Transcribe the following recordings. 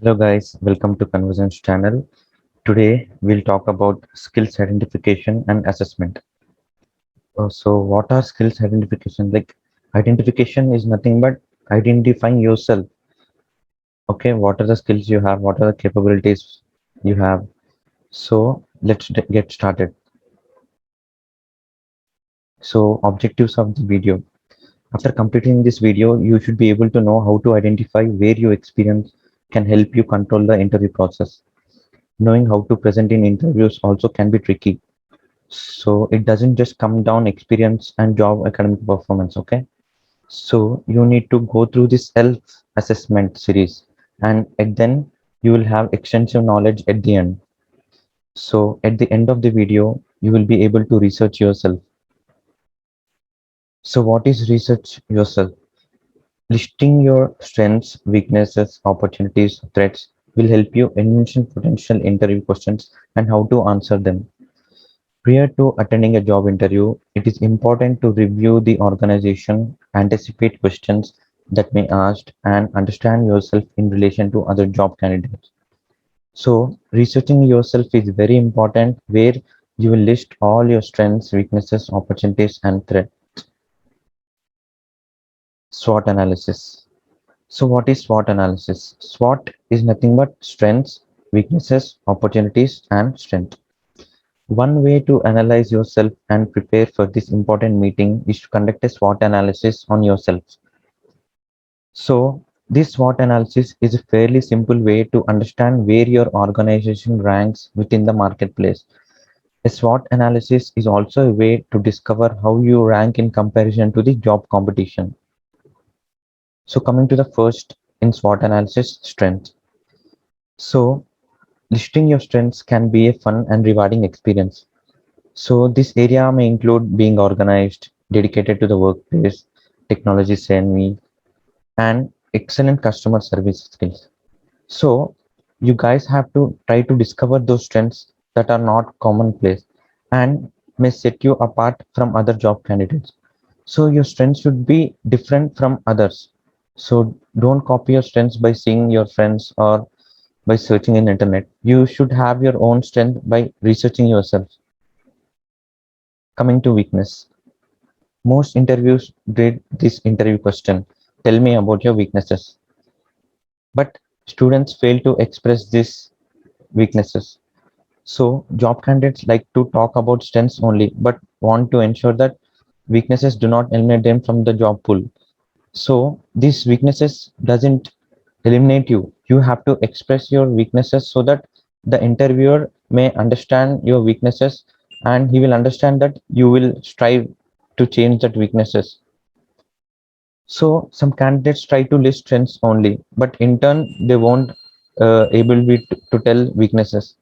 Hello guys, welcome to Conversions channel. Today we'll talk about skills identification and assessment. So what are skills identification? Like identification is nothing but identifying yourself. Okay, what are the skills you have? What are the capabilities you have? So let's get started. So objectives of the video. After completing this video, you should be able to know how to identify where your experience can help you control the interview process. Knowing how to present in interviews also can be tricky. So it doesn't just come down experience and job academic performance. Okay. So you need to go through this self assessment series, and then you will have extensive knowledge at the end. So at the end of the video, you will be able to research yourself. So what is research yourself? Listing your strengths, weaknesses, opportunities, threats will help you envision potential interview questions and how to answer them. Prior to attending a job interview, it is important to review the organization, anticipate questions that may asked, and understand yourself in relation to other job candidates. So, researching yourself is very important, where you will list all your strengths, weaknesses, opportunities, and threats. SWOT analysis. So, what is SWOT analysis? SWOT is nothing but strengths, weaknesses, opportunities, and strength. One way to analyze yourself and prepare for this important meeting is to conduct a SWOT analysis on yourself. So, this SWOT analysis is a fairly simple way to understand where your organization ranks within the marketplace. A SWOT analysis is also a way to discover how you rank in comparison to the job competition. So, coming to the first in SWOT analysis, strength. So, listing your strengths can be a fun and rewarding experience. So this area may include being organized, dedicated to the workplace, technology savvy, and excellent customer service skills. So you guys have to try to discover those strengths that are not commonplace and may set you apart from other job candidates. So your strengths should be different from others. So don't copy your strengths by seeing your friends or by searching in internet. You should have your own strength by researching yourself. Coming to weakness. Most interviews did this interview question, tell me about your weaknesses. But students fail to express these weaknesses. So job candidates like to talk about strengths only, but want to ensure that weaknesses do not eliminate them from the job pool. So these weaknesses doesn't eliminate you. You have to express your weaknesses so that the interviewer may understand your weaknesses, and he will understand that you will strive to change that weaknesses. So some candidates try to list strengths only, but in turn they won't able be to tell weaknesses.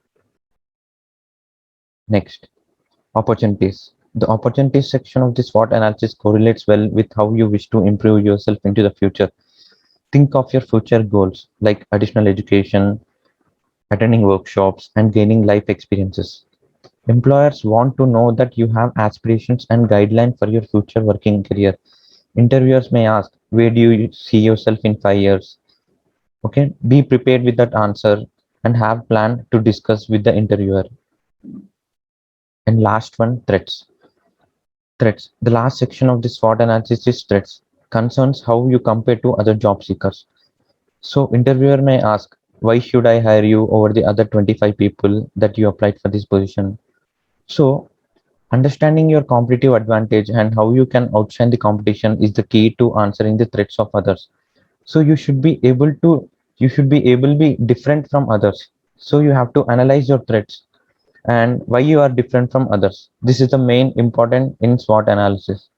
Next, opportunities. The opportunities section of this SWOT analysis correlates well with how you wish to improve yourself into the future. Think of your future goals like additional education, attending workshops, and gaining life experiences. Employers want to know that you have aspirations and guidelines for your future working career. Interviewers may ask, where do you see yourself in 5 years? Okay, be prepared with that answer and have plan to discuss with the interviewer. And last one, threats. Threats. The last section of this SWOT analysis is threats. Concerns how you compare to other job seekers. So interviewer may ask, why should I hire you over the other 25 people that you applied for this position? So understanding your competitive advantage and how you can outshine the competition is the key to answering the threats of others. So you should be able to be different from others. So you have to analyze your threats and why you are different from others. This is the main important in SWOT analysis.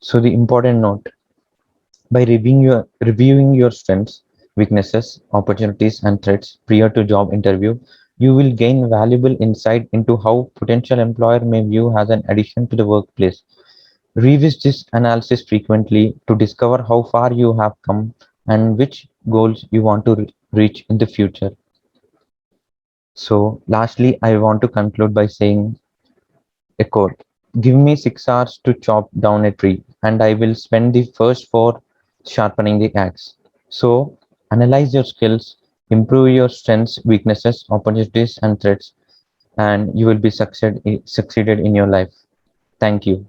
So the important note, by reviewing your strengths, weaknesses, opportunities, and threats prior to job interview, you will gain valuable insight into how potential employer may view as an addition to the workplace. Revisit this analysis frequently to discover how far you have come and which goals you want to reach in the future. So, lastly, I want to conclude by saying a quote. Give me 6 hours to chop down a tree, and I will spend the first four sharpening the axe. So, analyze your skills, Improve your strengths, weaknesses, opportunities, and threats, and you will be succeeded in your life. Thank you.